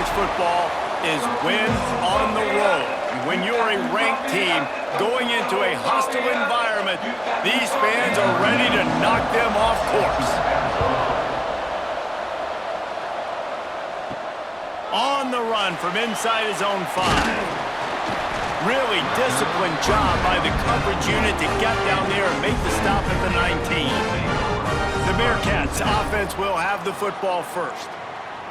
college football is win on the road. When you're a ranked team going into a hostile environment, these fans are ready to knock them off course. On the run from inside his own 5. Really disciplined job by the coverage unit to get down there and make the stop at the 19. The Bearcats offense will have the football first.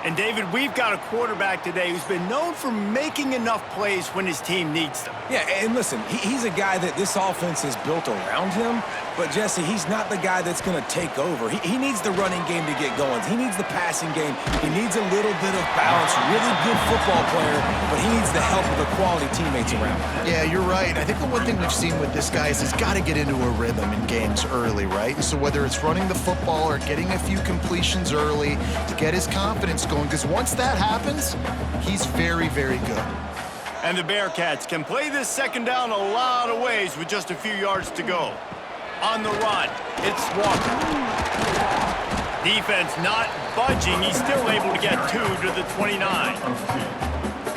And, David, we've got a quarterback today who's been known for making enough plays when his team needs them. Yeah, and listen, he's a guy that this offense is built around him, but, Jesse, he's not the guy that's going to take over. He needs the running game to get going. He needs the passing game. He needs a little bit of balance. Really good football player, but he needs the help of the quality teammates around him. Yeah, you're right. I think the one thing we've seen with this guy is he's got to get into a rhythm in games early, right? And so whether it's running the football or getting a few completions early to get his confidence going, because once that happens, he's very, very good. And the Bearcats can play this second down a lot of ways with just a few yards to go. On the run, it's Walker. Defense not budging. He's still able to get 2 to the 29.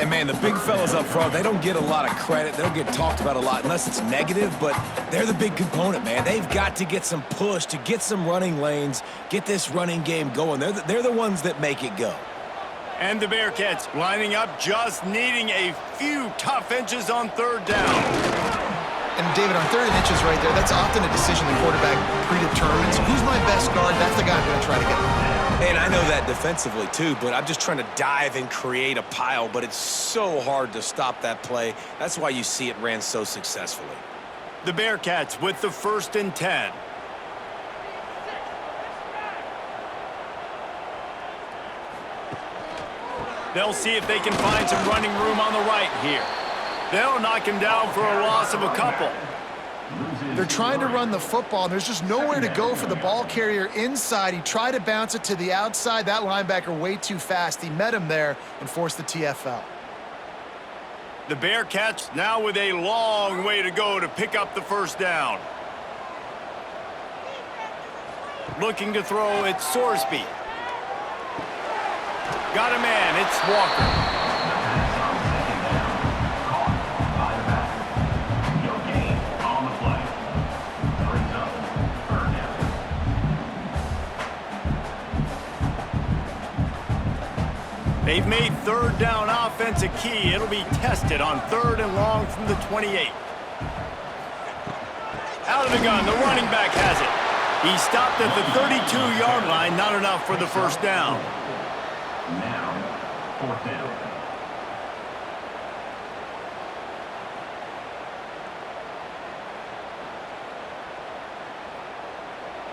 And, man, the big fellas up front, they don't get a lot of credit. They don't get talked about a lot unless it's negative, but they're the big component, man. They've got to get some push, to get some running lanes, get this running game going. They're the ones that make it go. And the Bearcats lining up, just needing a few tough inches on third down. And, David, on 3rd and inches right there, that's often a decision the quarterback predetermines. Who's my best guard? That's the guy I'm going to try to get. And I know that defensively, too, but I'm just trying to dive and create a pile, but it's so hard to stop that play. That's why you see it ran so successfully. The Bearcats with the 1st and 10. They'll see if they can find some running room on the right here. They'll knock him down for a loss of a couple. They're trying to run the football, and there's just nowhere to go for the ball carrier inside. He tried to bounce it to the outside. That linebacker way too fast. He met him there and forced the TFL. The Bearcats now with a long way to go to pick up the 1st down. Looking to throw, it's Sorsby. Got a man, it's Walker. They've made 3rd down offense a key. It'll be tested on 3rd and long from the 28. Out of the gun, the running back has it. He stopped at the 32-yard line, not enough for the 1st down. Now, 4th down.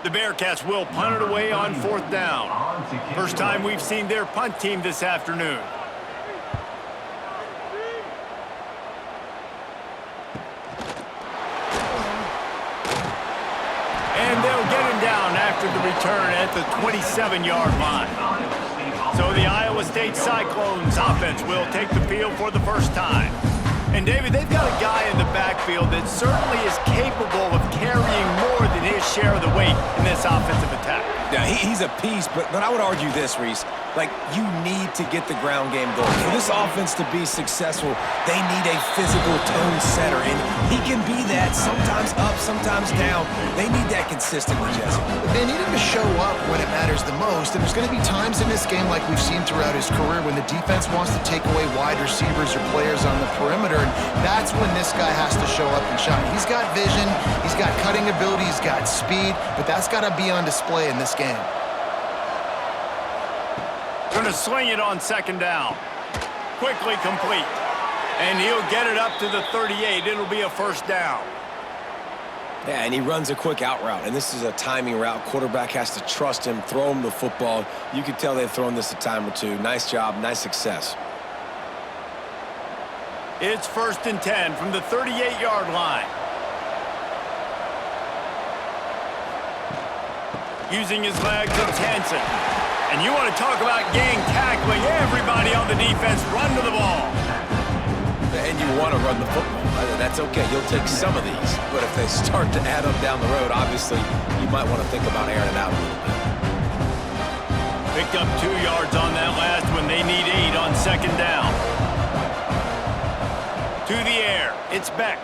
The Bearcats will punt it away on 4th down. First time we've seen their punt team this afternoon. And they'll get him down after the return at the 27-yard line. So the Iowa State Cyclones offense will take the field for the first time. And, David, they've got a guy in the backfield that certainly is capable of carrying more than his share of the weight in this offensive attack. Yeah, he's a piece, but I would argue this, Reese. Like, you need to get the ground game going. For this offense to be successful, they need a physical tone setter, and he can be that, sometimes up, sometimes down. They need that consistently, Jesse. They need him to show up when it matters the most, and there's going to be times in this game like we've seen throughout his career when the defense wants to take away wide receivers or players on the perimeter, and that's when this guy has to show up and shine. He's got vision, he's got cutting ability, he's got speed, but that's got to be on display in this game. Going to sling it on 2nd down. Quickly complete. And he'll get it up to the 38. It'll be a 1st down. Yeah, and he runs a quick out route, and this is a timing route. Quarterback has to trust him, throw him the football. You can tell they've thrown this a time or two. Nice job, nice success. It's 1st and 10 from the 38-yard line. Using his legs, it's Hansen. And you want to talk about gang tackling. Everybody on the defense run to the ball. And you want to run the football. That's okay. You'll take some of these. But if they start to add up down the road, obviously, you might want to think about airing it out a little bit. Picked up 2 yards on that last one. They need 8 on second down. To the air. It's Beck.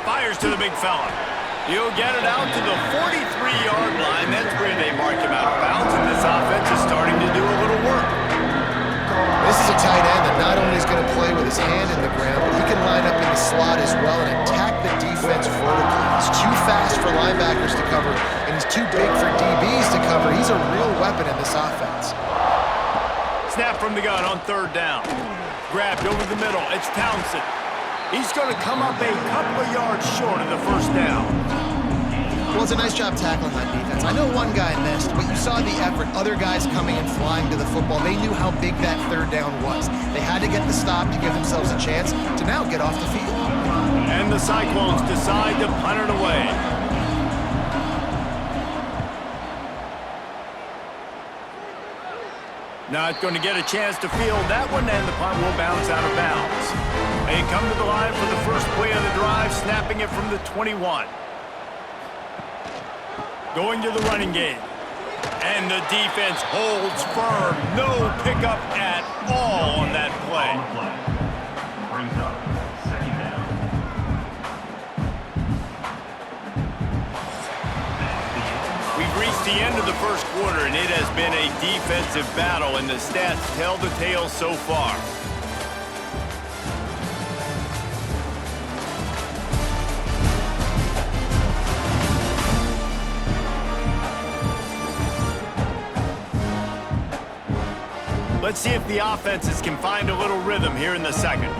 Fires to the big fella. He'll get it out to the 43-yard line. That's where they mark him out of bounds, and this offense is starting to do a little work. This is a tight end that not only is going to play with his hand in the ground, but he can line up in the slot as well and attack the defense vertically. He's too fast for linebackers to cover, and he's too big for DBs to cover. He's a real weapon in this offense. Snap from the gun on third down. Grabbed over the middle. It's Townsend. He's going to come up a couple of yards short of the first down. Well, it's a nice job tackling on defense. I know one guy missed, but you saw the effort. Other guys coming and flying to the football. They knew how big that third down was. They had to get the stop to give themselves a chance to now get off the field. And the Cyclones decide to punt it away. Not going to get a chance to field that one, and the punt will bounce out of bounds. They come to the line for the first play of the drive, snapping it from the 21. Going to the running game. And the defense holds firm. No pickup at all on that play. Brings up second down. We've reached the end of the first quarter, and it has been a defensive battle, and the stats tell the tale so far. Let's see if the offenses can find a little rhythm here in the second.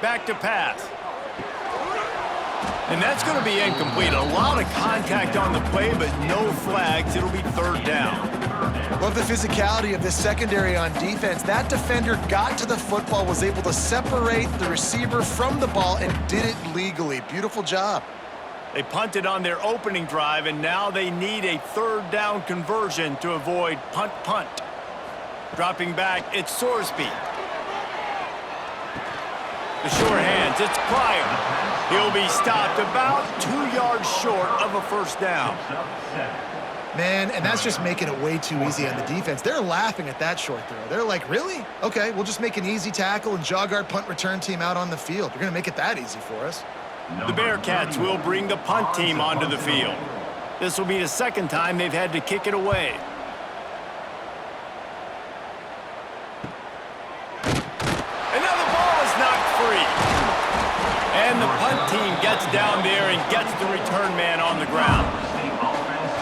Back to pass. And that's going to be incomplete. A lot of contact on the play, but no flags. It'll be third down. Love the physicality of this secondary on defense. That defender got to the football, was able to separate the receiver from the ball, and did it legally. Beautiful job. They punted on their opening drive, and now they need a third down conversion to avoid punt. Dropping back, it's Sorsby. The sure hands, it's Pryor. He'll be stopped about 2 yards short of a first down. Man, and that's just making it way too easy on the defense. They're laughing at that short throw. They're like, really? Okay, we'll just make an easy tackle and jog our punt return team out on the field. You're going to make it that easy for us. The Bearcats will bring the punt team onto the field. This will be the second time they've had to kick it away. Another ball is knocked free. And the punt team gets down there and gets the return man on the ground.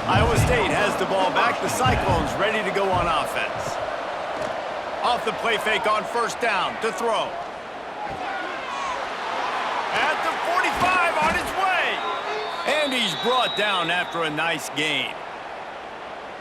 Iowa State has the ball back. The Cyclones ready to go on offense. Off the play fake on first down to throw. At the 45 on his way. And he's brought down after a nice gain.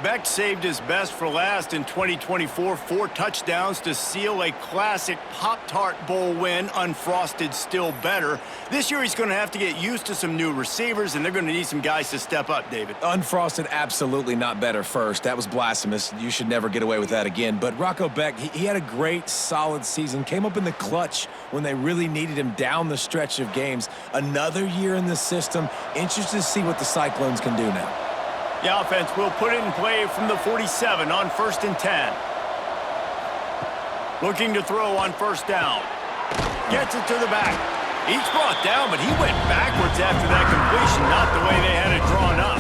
Beck saved his best for last in 2024. 4 touchdowns to seal a classic Pop-Tart Bowl win. Unfrosted still better. This year he's going to have to get used to some new receivers, and they're going to need some guys to step up, David. Unfrosted, absolutely not better first. That was blasphemous. You should never get away with that again. But Rocco Beck, he had a great, solid season. Came up in the clutch when they really needed him down the stretch of games. Another year in the system. Interested to see what the Cyclones can do now. The offense will put it in play from the 47 on 1st and 10. Looking to throw on first down. Gets it to the back. He's brought down, but he went backwards after that completion, not the way they had it drawn up.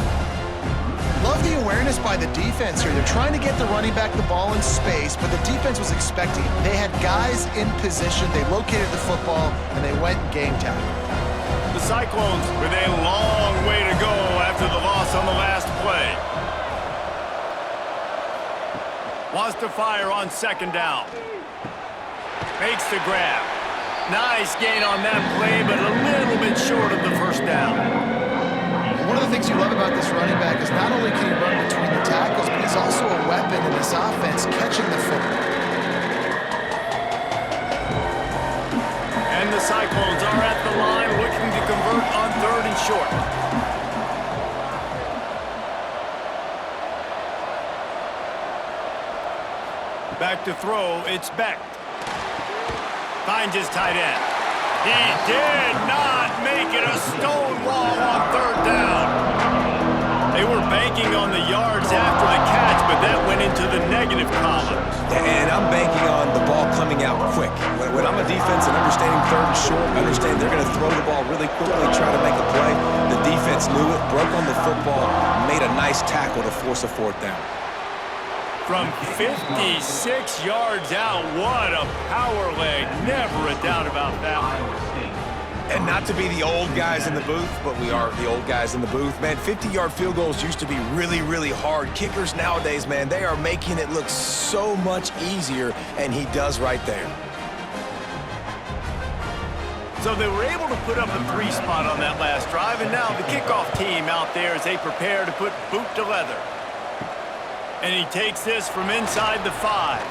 Love the awareness by the defense here. They're trying to get the running back the ball in space, but the defense was expecting it. They had guys in position. They located the football, and they went and game tackled. The Cyclones with a long way to go after the loss on the last play. Wants to fire on second down. Makes the grab. Nice gain on that play, but a little bit short of the first down. One of the things you love about this running back is not only can he run between the tackles, but he's also a weapon in this offense, catching the football. And the Cyclones are at the line looking to convert on 3rd and short. Back to throw, it's Beck. Finds his tight end. He did not make it a stone wall on third down. They were banking on the yards after the catch, but that went into the negative column. And I'm banking on the ball coming out quick. When I'm a defense and understanding third and short, understand they're going to throw the ball really quickly, try to make a play. The defense knew it, broke on the football, made a nice tackle to force a fourth down. From 56 yards out, what a power leg. Never a doubt about that one. And not to be the old guys in the booth, but we are the old guys in the booth. Man, 50-yard field goals used to be really, really hard. Kickers nowadays, man, they are making it look so much easier, and he does right there. So they were able to put up a 3 spot on that last drive, and now the kickoff team out there as they prepare to put boot to leather. And he takes this from inside the 5.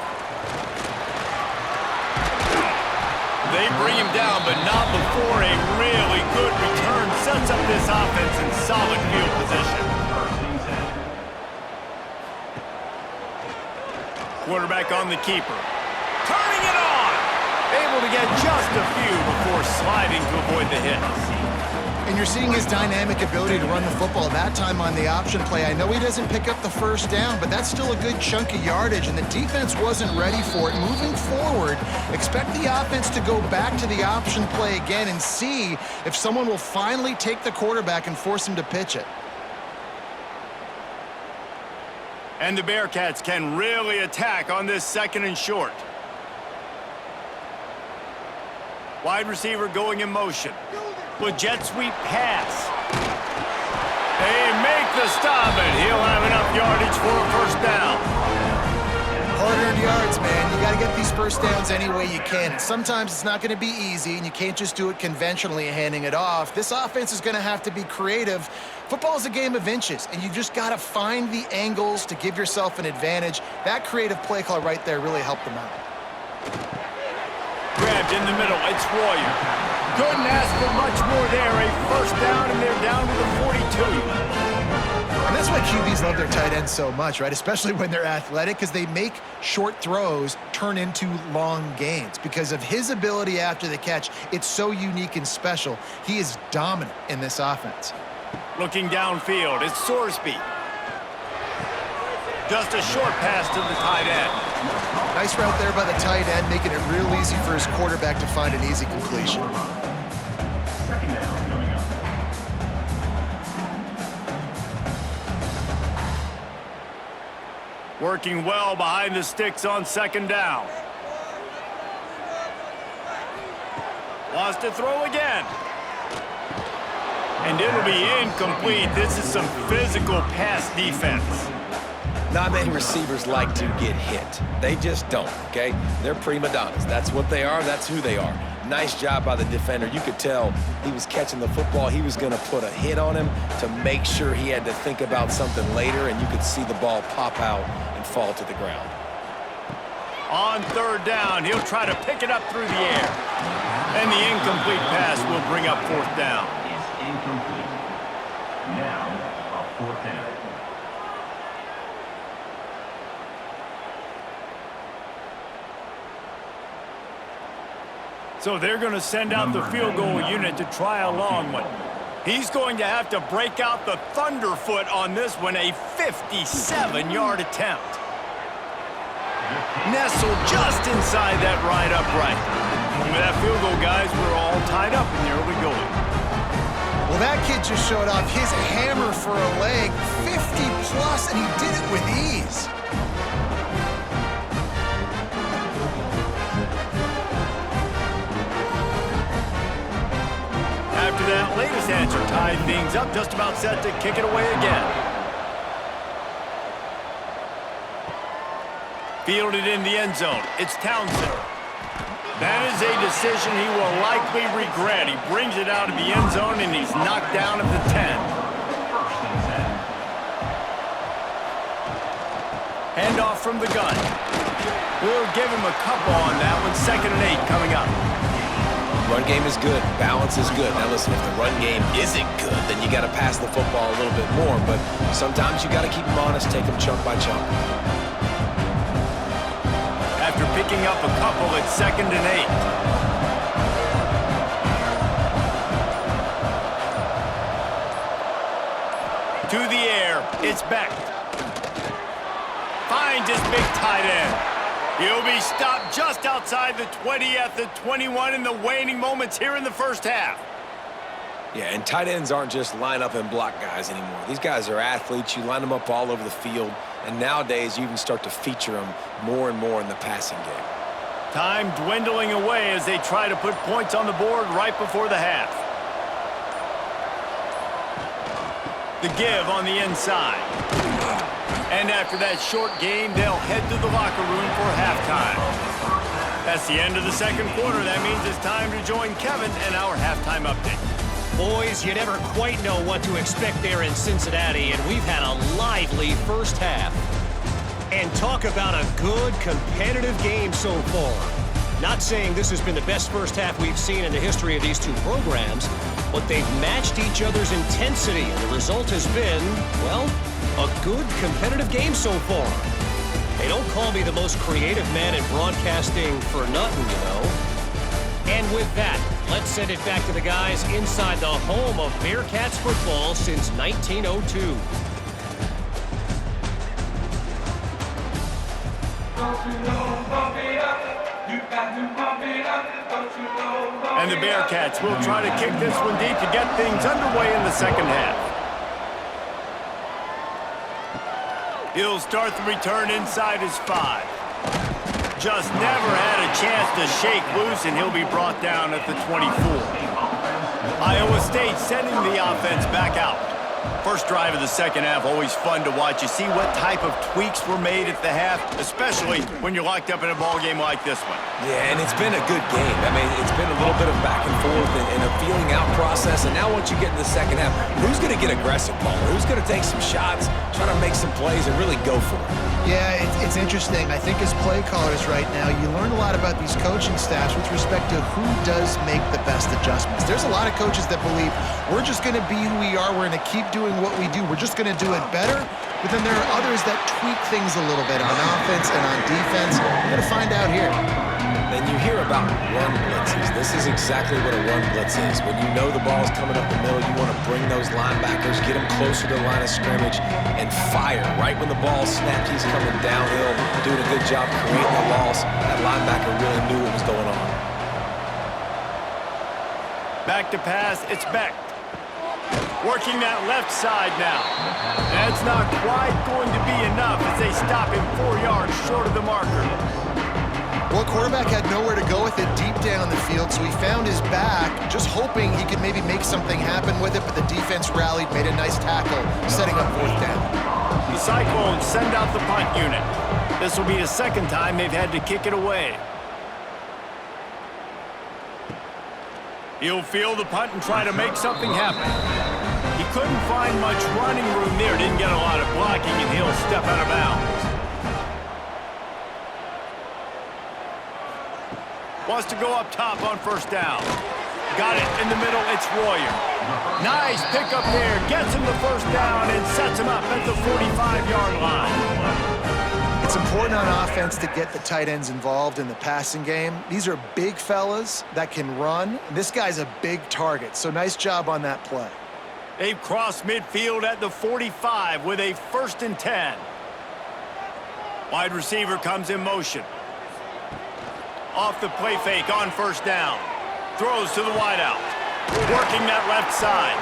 They bring him down, but not before a really good return sets up this offense in solid field position. Quarterback on the keeper. Turning it on! Able to get just a few before sliding to avoid the hit. And you're seeing his dynamic ability to run the football, that time on the option play. I know he doesn't pick up the first down, but that's still a good chunk of yardage, and the defense wasn't ready for it. Moving forward, expect the offense to go back to the option play again and see if someone will finally take the quarterback and force him to pitch it. And the Bearcats can really attack on this 2nd and short. Wide receiver going in motion. With jet sweep pass. They make the stop, and he'll have enough yardage for a first down. Hard-earned yards, man. You got to get these first downs any way you can. And sometimes it's not going to be easy, and you can't just do it conventionally handing it off. This offense is going to have to be creative. Football is a game of inches, and you just got to find the angles to give yourself an advantage. That creative play call right there really helped them out. Grabbed in the middle. It's Royer. Couldn't ask for much more there. A first down, and they're down to the 42. And that's why QBs love their tight ends so much, right? Especially when they're athletic, because they make short throws turn into long gains. Because of his ability after the catch, it's so unique and special. He is dominant in this offense. Looking downfield, it's Sorsby. Just a short pass to the tight end. Nice route there by the tight end, making it real easy for his quarterback to find an easy completion. Second down coming up. Working well behind the sticks on 2nd down. Wants to throw again. And it'll be incomplete. This is some physical pass defense. Not many receivers like to get hit. They just don't, okay? They're prima donnas. That's what they are. That's who they are. Nice job by the defender. You could tell he was catching the football. He was going to put a hit on him to make sure he had to think about something later, and you could see the ball pop out and fall to the ground. On 3rd down, he'll try to pick it up through the air. And the incomplete pass will bring up 4th down. Is incomplete. Now, a 4th down. So they're going to send out the field goal unit to try a long one. He's going to have to break out the thunderfoot on this one, a 57-yard attempt. Nestled just inside that right upright. And with that field goal, guys, we're all tied up in the early going. Well, that kid just showed off his hammer for a leg, 50-plus, and he did it with ease. After that latest answer tied things up, just about set to kick it away again. Fielded in the end zone. It's Townsend. That is a decision he will likely regret. He brings it out of the end zone, and he's knocked down at the 10. Handoff from the gun. We'll give him a couple on that one. 2nd and 8 coming up. Run game is good. Balance is good. Now listen, if the run game isn't good, then you got to pass the football a little bit more. But sometimes you got to keep them honest, take them chunk by chunk. After picking up a couple, it's 2nd and 8. To the air, it's Beck. Finds his big tight end. He'll be stopped just outside the 20 at the 21 in the waning moments here in the first half. Yeah, and tight ends aren't just line up and block guys anymore. These guys are athletes. You line them up all over the field, and nowadays you even start to feature them more and more in the passing game. Time dwindling away as they try to put points on the board right before the half. The give on the inside. And after that short game, they'll head to the locker room for halftime. That's the end of the second quarter. That means it's time to join Kevin and our halftime update. Boys, you never quite know what to expect there in Cincinnati, and we've had a lively first half. And talk about a good, competitive game so far. Not saying this has been the best first half we've seen in the history of these two programs, but they've matched each other's intensity, and the result has been, well, a good, competitive game so far. They don't call me the most creative man in broadcasting for nothing, you know. And with that, let's send it back to the guys inside the home of Bearcats football since 1902. And the Bearcats will try to kick this one deep to get things underway in the second half. He'll start the return inside his 5. Just never had a chance to shake loose, and he'll be brought down at the 24. Iowa State sending the offense back out. First drive of the second half, always fun to watch. You see what type of tweaks were made at the half, especially when you're locked up in a ball game like this one. Yeah, and it's been a good game. I mean, it's been a little bit of back and forth and a feeling out process. And now once you get in the second half, who's going to get aggressive, Paul? Who's going to take some shots, try to make some plays, and really go for it? Yeah, it's interesting. I think as play callers right now, you learn a lot about these coaching staffs with respect to who does make the best adjustments. There's a lot of coaches that believe we're just going to be who we are. We're going to keep doing what we do. We're just going to do it better. But then there are others that tweak things a little bit on offense and on defense. We're going to find out here. And you hear about run blitzes. This is exactly what a run blitz is. When you know the ball's coming up the middle, you want to bring those linebackers, get them closer to the line of scrimmage, and fire. Right when the ball snapped, he's coming downhill, doing a good job creating a loss. That linebacker really knew what was going on. Back to pass, it's Beck. Working that left side now. That's not quite going to be enough as they stop him 4 yards short of the marker. Well, quarterback had nowhere to go with it deep down the field, so he found his back, just hoping he could maybe make something happen with it, but the defense rallied, made a nice tackle, setting up fourth down. The Cyclones send out the punt unit. This will be the second time they've had to kick it away. He'll field the punt and try to make something happen. He couldn't find much running room there, didn't get a lot of blocking, and he'll step out of bounds. Wants to go up top on first down. Got it in the middle, it's Royer. Nice pickup there, gets him the first down and sets him up at the 45-yard line. It's important on offense to get the tight ends involved in the passing game. These are big fellas that can run. This guy's a big target, so nice job on that play. They've crossed midfield at the 45 with a 1st and 10. Wide receiver comes in motion. Off the play fake on first down. Throws to the wideout. Working that left side.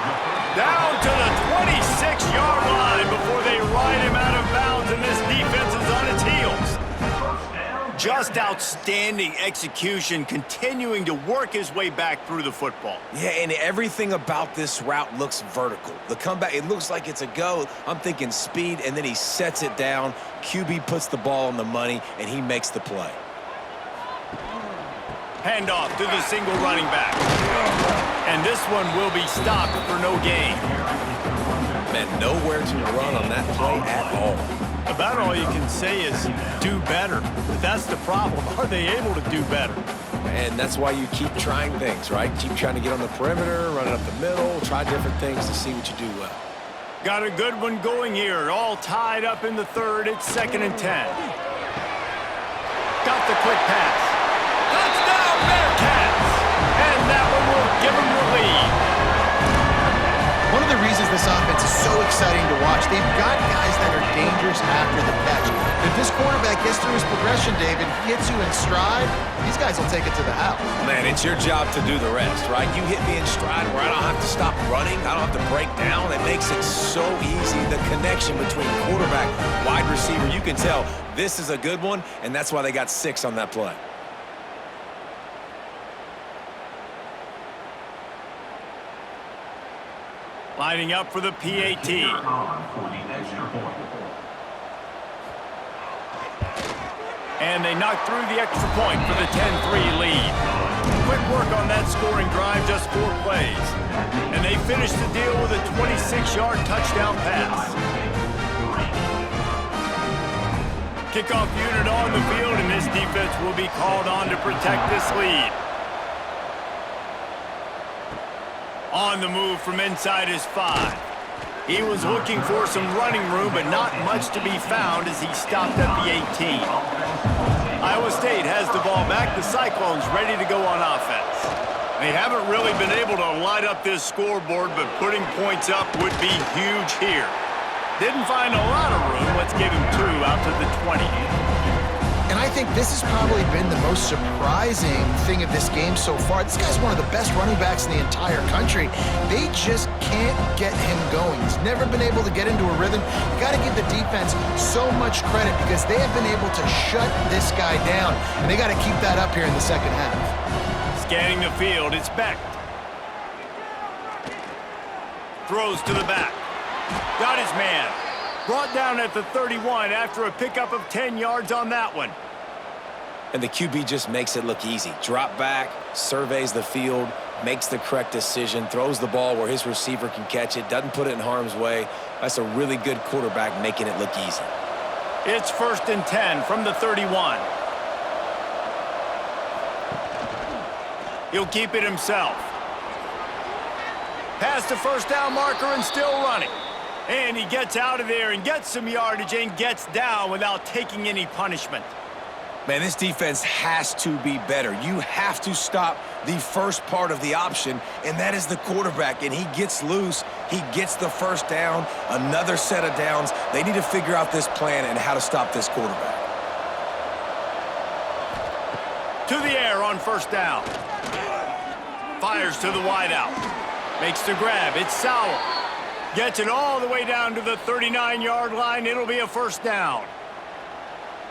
Down to the 26-yard line before they ride him out of bounds, and this defense is on its heels. Just outstanding execution, continuing to work his way back through the football. Yeah, and everything about this route looks vertical. The comeback, it looks like it's a go. I'm thinking speed, and then he sets it down. QB puts the ball on the money, and he makes the play. Handoff to the single running back. And this one will be stopped for no gain. Man, nowhere to run on that play at all. About all you can say is do better. But that's the problem. Are they able to do better? And that's why you keep trying things, right? Keep trying to get on the perimeter, run it up the middle, try different things to see what you do well. Got a good one going here. All tied up in the third. It's 2nd and 10. Got the quick pass. Touchdown, Bearcats! And that one will give them the lead. One of the reasons this offense is so exciting to watch. They've got guys that are dangerous after the catch. If this quarterback gets through his progression, David, hits you in stride, these guys will take it to the house. Man, it's your job to do the rest, right? You hit me in stride where I don't have to stop running. I don't have to break down. It makes it so easy. The connection between quarterback, wide receiver, you can tell this is a good one, and that's why they got 6 on that play. Lining up for the PAT. For the extra point. And they knock through the extra point for the 10-3 lead. Quick work on that scoring drive, just 4 plays. And they finish the deal with a 26-yard touchdown pass. Kickoff unit on the field, and this defense will be called on to protect this lead. On the move from inside his 5. He was looking for some running room, but not much to be found as he stopped at the 18. Iowa State has the ball back. The Cyclones ready to go on offense. They haven't really been able to light up this scoreboard, but putting points up would be huge here. Didn't find a lot of room. Let's give him 2 out to the 20. And I think this has probably been the most surprising thing of this game so far. This guy's one of the best running backs in the entire country. They just can't get him going. He's never been able to get into a rhythm. You got to give the defense so much credit because they have been able to shut this guy down. And they got to keep that up here in the second half. Scanning the field, it's Beck. Throws to the back. Got his man. Brought down at the 31 after a pickup of 10 yards on that one. And the QB just makes it look easy. Drop back, surveys the field, makes the correct decision, throws the ball where his receiver can catch it, doesn't put it in harm's way. That's a really good quarterback making it look easy. It's 1st and 10 from the 31. He'll keep it himself. Past the first down marker and still running. And he gets out of there and gets some yardage and gets down without taking any punishment. Man, this defense has to be better. You have to stop the first part of the option, and that is the quarterback. And he gets loose. He gets the first down, another set of downs. They need to figure out this plan and how to stop this quarterback. To the air on 1st down. Fires to the wideout. Makes the grab. It's Sowell. Gets it all the way down to the 39-yard line. It'll be a 1st down.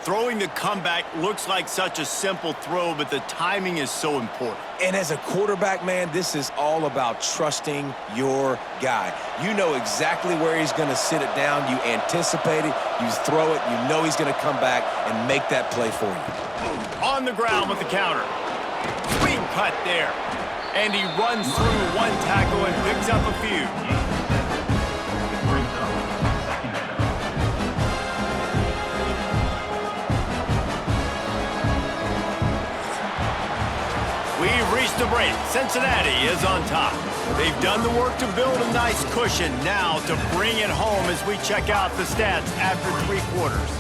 Throwing the comeback looks like such a simple throw, but the timing is so important. And as a quarterback, man, this is all about trusting your guy. You know exactly where he's going to sit it down. You anticipate it. You throw it. You know he's going to come back and make that play for you. On the ground with the counter. Sweet cut there. And he runs through 1 tackle and picks up a few. We've reached the break. Cincinnati is on top. They've done the work to build a nice cushion. Now to bring it home as we check out the stats after 3 quarters.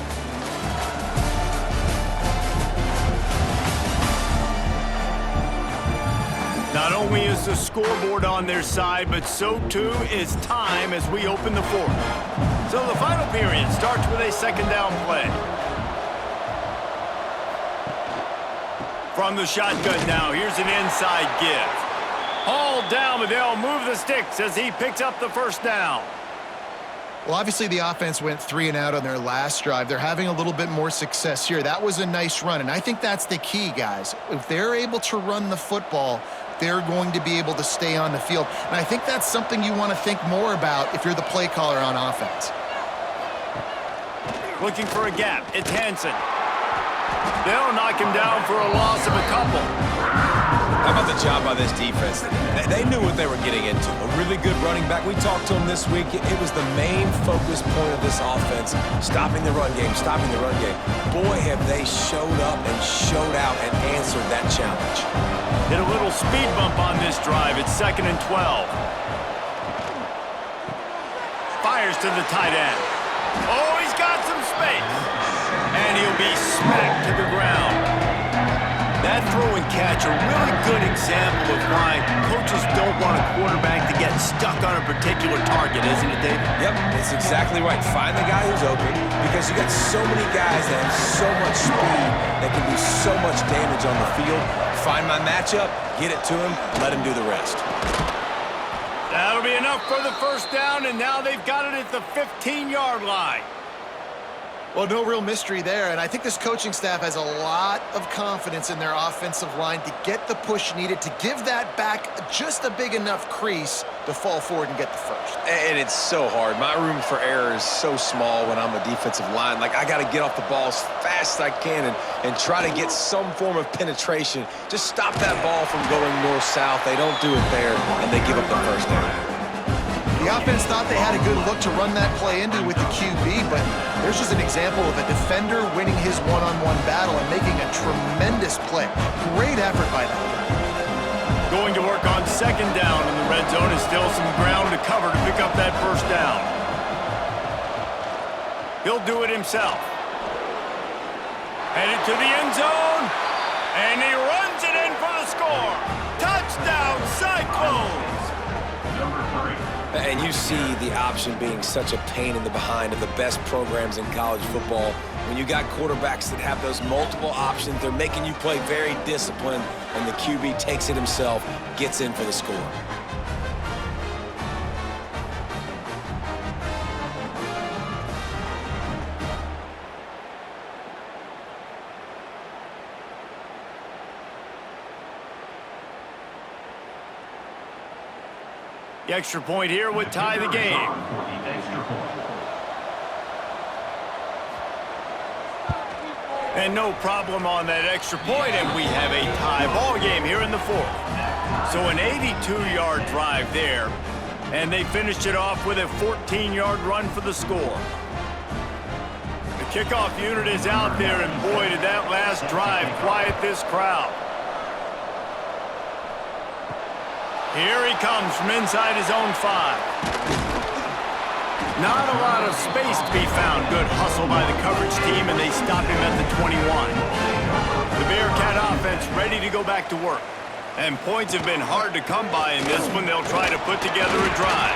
Not only is the scoreboard on their side, but so too is time as we open the 4th. So the final period starts with a 2nd down play. From the shotgun now, here's an inside give. Hauled down, but they'll move the sticks as he picks up the 1st down. Well, obviously the offense went 3 and out on their last drive. They're having a little bit more success here. That was a nice run, and I think that's the key, guys. If they're able to run the football, they're going to be able to stay on the field. And I think that's something you want to think more about if you're the play caller on offense. Looking for a gap. It's Hansen. They'll knock him down for a loss of a couple. How about the job by this defense? They knew what they were getting into. A really good running back. We talked to him this week. It was the main focus point of this offense. Stopping the run game, stopping the run game. Boy, have they showed up and showed out and answered that challenge. Hit a little speed bump on this drive. It's 2nd and 12. Fires to the tight end. Oh, he's got some space. And he'll be smacked to the ground. That throw and catch, a really good example of why coaches don't want a quarterback to get stuck on a particular target, isn't it, David? Yep, it's exactly right. Find the guy who's open because you got so many guys that have so much speed that can do so much damage on the field. Find my matchup, get it to him, let him do the rest. That'll be enough for the first down, and now they've got it at the 15-yard line. Well, no real mystery there, and I think this coaching staff has a lot of confidence in their offensive line to get the push needed to give that back just a big enough crease to fall forward and get the first. And it's so hard. My room for error is so small when I'm a defensive line. Like, I got to get off the ball as fast as I can and try to get some form of penetration. Just stop that ball from going north-south. They don't do it there, and they give up the first down. The offense thought they had a good look to run that play into with the QB, but there's just an example of a defender winning his one-on-one battle and making a tremendous play. Great effort by that guy. Going to work on second down in the red zone is still some ground to cover to pick up that first down. He'll do it himself. Headed to the end zone, and he runs it in for the score. Touchdown, Cyclones! Number 3. And you see the option being such a pain in the behind of the best programs in college football. When you got quarterbacks that have those multiple options, they're making you play very disciplined, and the QB takes it himself, gets in for the score. The extra point here would tie the game. The extra point. And no problem on that extra point, and we have a tie ball game here in the fourth. So an 82-yard drive there, and they finished it off with a 14-yard run for the score. The kickoff unit is out there, and boy, did that last drive quiet this crowd. Here he comes from inside his own 5. Not a lot of space to be found. Good hustle by the coverage team, and they stop him at the 21. The Bearcat offense ready to go back to work. And points have been hard to come by in this one. They'll try to put together a drive.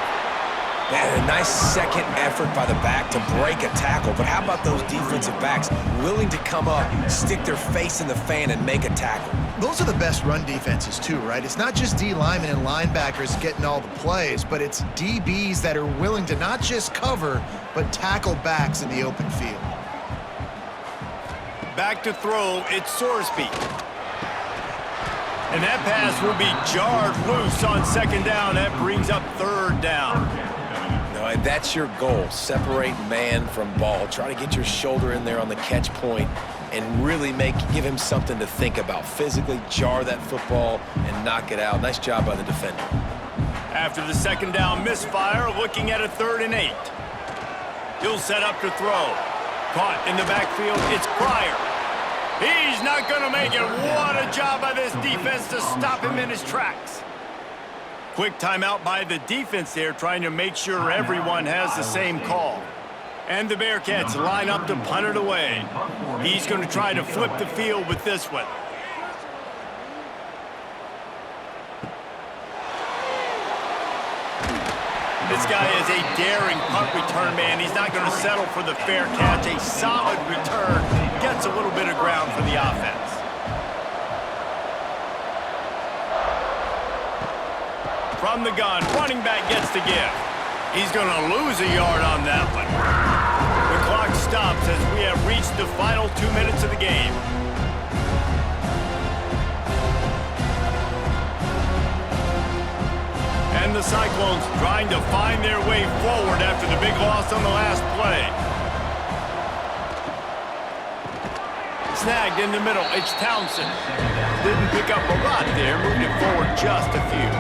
Man, a nice second effort by the back to break a tackle. But how about those defensive backs willing to come up, stick their face in the fan, and make a tackle? Those are the best run defenses too, right? It's not just D linemen and linebackers getting all the plays, but it's DBs that are willing to not just cover, but tackle backs in the open field. Back to throw, it's Sorsby. And that pass will be jarred loose on second down. That brings up third down. No, and that's your goal. Separate man from ball. Try to get your shoulder in there on the catch point and really give him something to think about. Physically jar that football and knock it out. Nice job by the defender. After the second down misfire, looking at a 3rd and 8. He'll set up to throw. Caught in the backfield, it's Pryor. He's not going to make it. What a job by this defense to stop him in his tracks. Quick timeout by the defense there, trying to make sure everyone has the same call. And the Bearcats line up to punt it away. He's going to try to flip the field with this one. This guy is a daring punt return man. He's not going to settle for the fair catch. A solid return. Gets a little bit of ground for the offense. From the gun, running back gets to give. He's going to lose a yard on that one. The clock stops as we have reached the final 2 minutes of the game. And the Cyclones trying to find their way forward after the big loss on the last play. Snagged in the middle, it's Townsend. Didn't pick up a lot there, moved it forward just a few.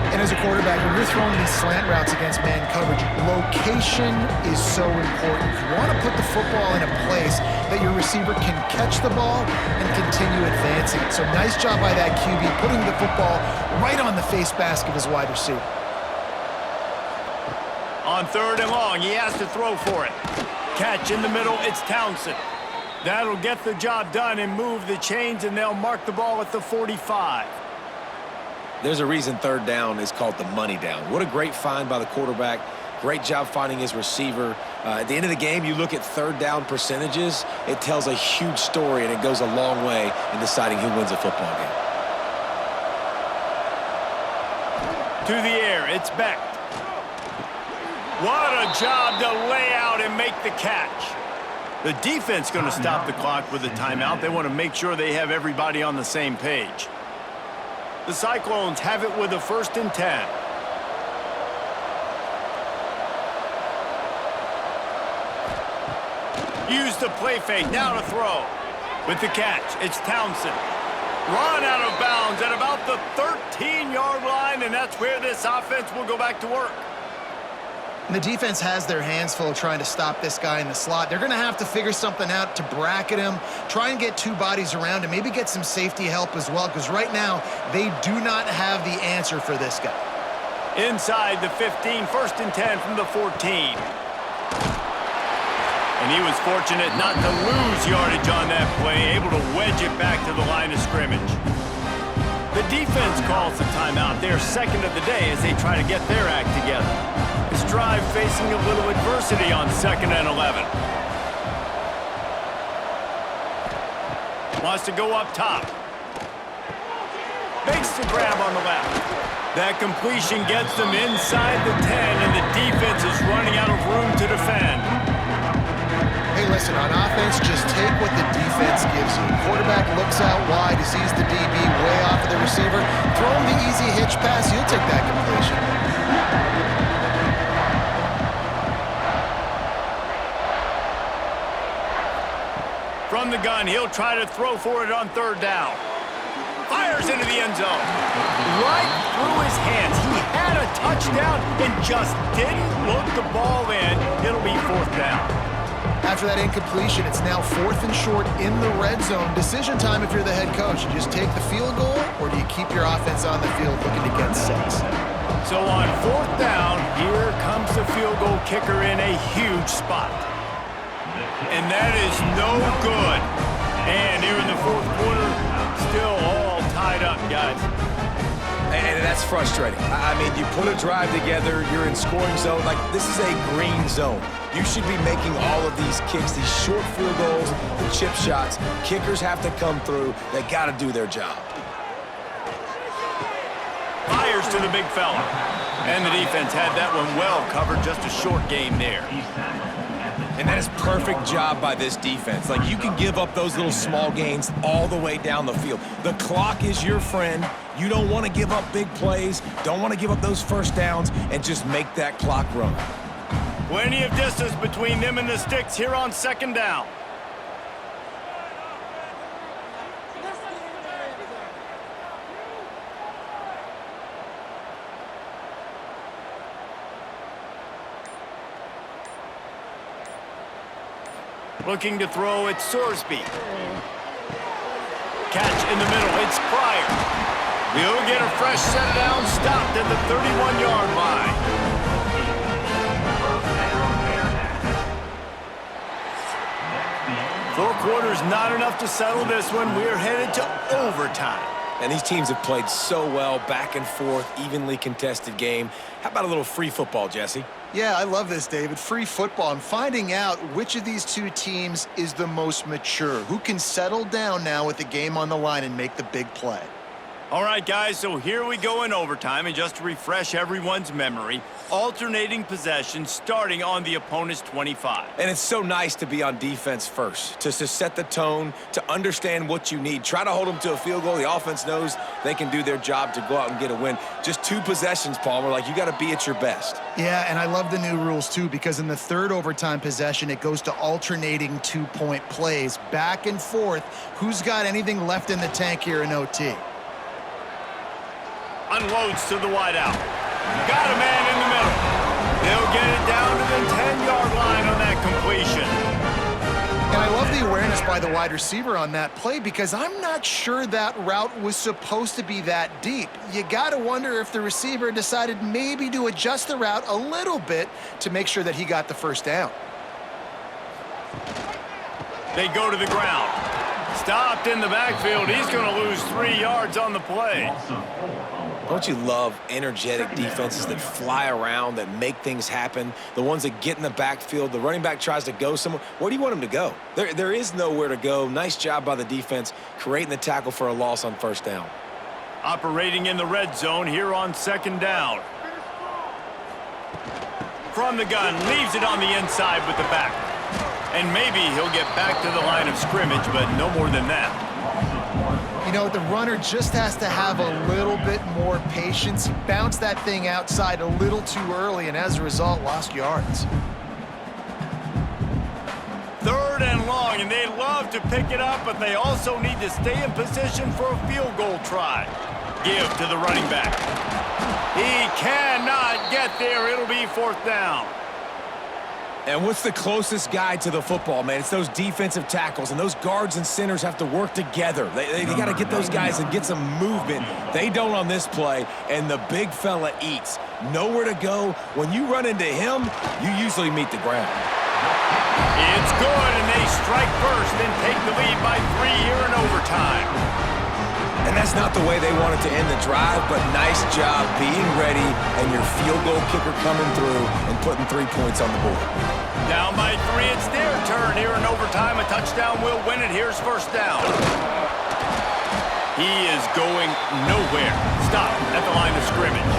And as a quarterback, when you're throwing these slant routes against man coverage, location is so important. You want to put the football in a place that your receiver can catch the ball and continue advancing. So nice job by that QB, putting the football right on the face mask of his wide receiver. On 3rd and long, he has to throw for it. Catch in the middle, it's Townsend. That'll get the job done and move the chains, and they'll mark the ball at the 45. There's a reason third down is called the money down. What a great find by the quarterback. Great job finding his receiver. At the end of the game, you look at third down percentages. It tells a huge story, and it goes a long way in deciding who wins a football game. To the air, it's Beck. What a job to lay out and make the catch. The defense going to stop the clock with a timeout. They want to make sure they have everybody on the same page. The Cyclones have it with a 1st and 10. Use the play fake, now to throw. With the catch, it's Townsend. Run out of bounds at about the 13-yard line, and that's where this offense will go back to work. And the defense has their hands full trying to stop this guy in the slot. They're going to have to figure something out to bracket him, try and get 2 bodies around him, maybe get some safety help as well, because right now they do not have the answer for this guy. Inside the 15, 1st and 10 from the 14. And he was fortunate not to lose yardage on that play, able to wedge it back to the line of scrimmage. The defense calls the timeout, their 2nd of the day, as they try to get their act together. This drive facing a little adversity on 2nd and 11. Wants to go up top. Makes the grab on the left. That completion gets them inside the 10, and the defense is running out of room to defend. Hey, listen, on offense, just take what the defense gives you. Quarterback looks out wide, he sees the DB way off of the receiver. Throw him the easy hitch pass, he'll take that completion. From the gun, he'll try to throw for it on 3rd down. Fires into the end zone. Right through his hands. He had a touchdown and just didn't look the ball in. It'll be 4th down. After that incompletion, it's now 4th and short in the red zone. Decision time if you're the head coach. You just take the field goal, or do you keep your offense on the field looking to get 6? So on 4th down, here comes the field goal kicker in a huge spot. And that is no good. And here in the 4th quarter, still all tied up, guys. And that's frustrating. I mean, you put a drive together, you're in scoring zone. Like, this is a green zone. You should be making all of these kicks, these short field goals, the chip shots. Kickers have to come through. They got to do their job. Fires to the big fella. And the defense had that one well covered. Just a short game there. And that is perfect job by this defense. Like, you can give up those little small gains all the way down the field. The clock is your friend. You don't want to give up big plays, don't want to give up those 1st downs, and just make that clock run. Plenty of distance between them and the sticks here on 2nd down. Looking to throw, it's Sorsby. Catch in the middle, it's Pryor. He'll get a fresh set down, stopped at the 31-yard line. Four quarters not enough to settle this one. We're headed to overtime. And these teams have played so well, back and forth, evenly contested game. How about a little free football, Jesse? Yeah, I love this, David. Free football. I'm finding out which of these 2 teams is the most mature, who can settle down now with the game on the line and make the big play. All right, guys, so here we go in overtime, and just to refresh everyone's memory, alternating possession starting on the opponent's 25. And it's so nice to be on defense first, to set the tone, to understand what you need. Try to hold them to a field goal. The offense knows they can do their job to go out and get a win. Just 2 possessions, Palmer. Like, you got to be at your best. Yeah, and I love the new rules, too, because in the 3rd overtime possession, it goes to alternating 2-point plays, back and forth. Who's got anything left in the tank here in OT? Unloads to the wideout. Got a man in the middle. They'll get it down to the 10-yard line on that completion. And I love the awareness by the wide receiver on that play, because I'm not sure that route was supposed to be that deep. You got to wonder if the receiver decided maybe to adjust the route a little bit to make sure that he got the 1st down. They go to the ground. Stopped in the backfield. He's going to lose 3 yards on the play. Loss of 4. Don't you love energetic defenses that fly around, that make things happen? The ones that get in the backfield, the running back tries to go somewhere. Where do you want him to go? There is nowhere to go. Nice job by the defense creating the tackle for a loss on first down. Operating in the red zone here on second down. From the gun, leaves it on the inside with the back. And maybe he'll get back to the line of scrimmage, but no more than that. You know, the runner just has to have a little bit more patience. He bounced that thing outside a little too early, and as a result, lost yards. 3rd and long, and they love to pick it up, but they also need to stay in position for a field goal try. Give to the running back. He cannot get there. It'll be 4th down. And what's the closest guy to the football, man? It's those defensive tackles, and those guards and centers have to work together. They got to get those guys and get some movement. They don't on this play, and the big fella eats. Nowhere to go. When you run into him, you usually meet the ground. It's good, and they strike first and take the lead by 3 here in overtime. And that's not the way they wanted to end the drive, but nice job being ready and your field goal kicker coming through and putting 3 points on the board. Down by 3, it's their turn here in overtime. A touchdown will win it. Here's first down. He is going nowhere. Stop at the line of scrimmage.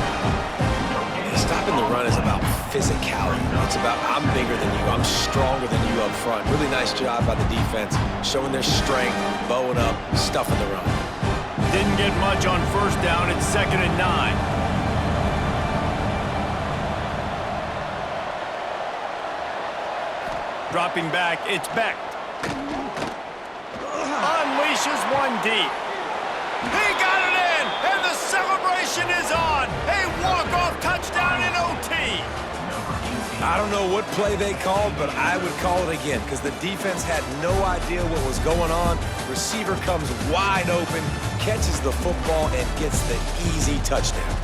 Stopping the run is about physicality. It's about I'm bigger than you, I'm stronger than you up front. Really nice job by the defense, showing their strength, bowing up, stuffing the run. Didn't get much on first down. It's 2nd and 9. Dropping back, it's Beck. Unleashes one deep. He got it in, and the celebration is on. A walk-off touchdown in OT. I don't know what play they called, but I would call it again because the defense had no idea what was going on. Receiver comes wide open, catches the football, and gets the easy touchdown.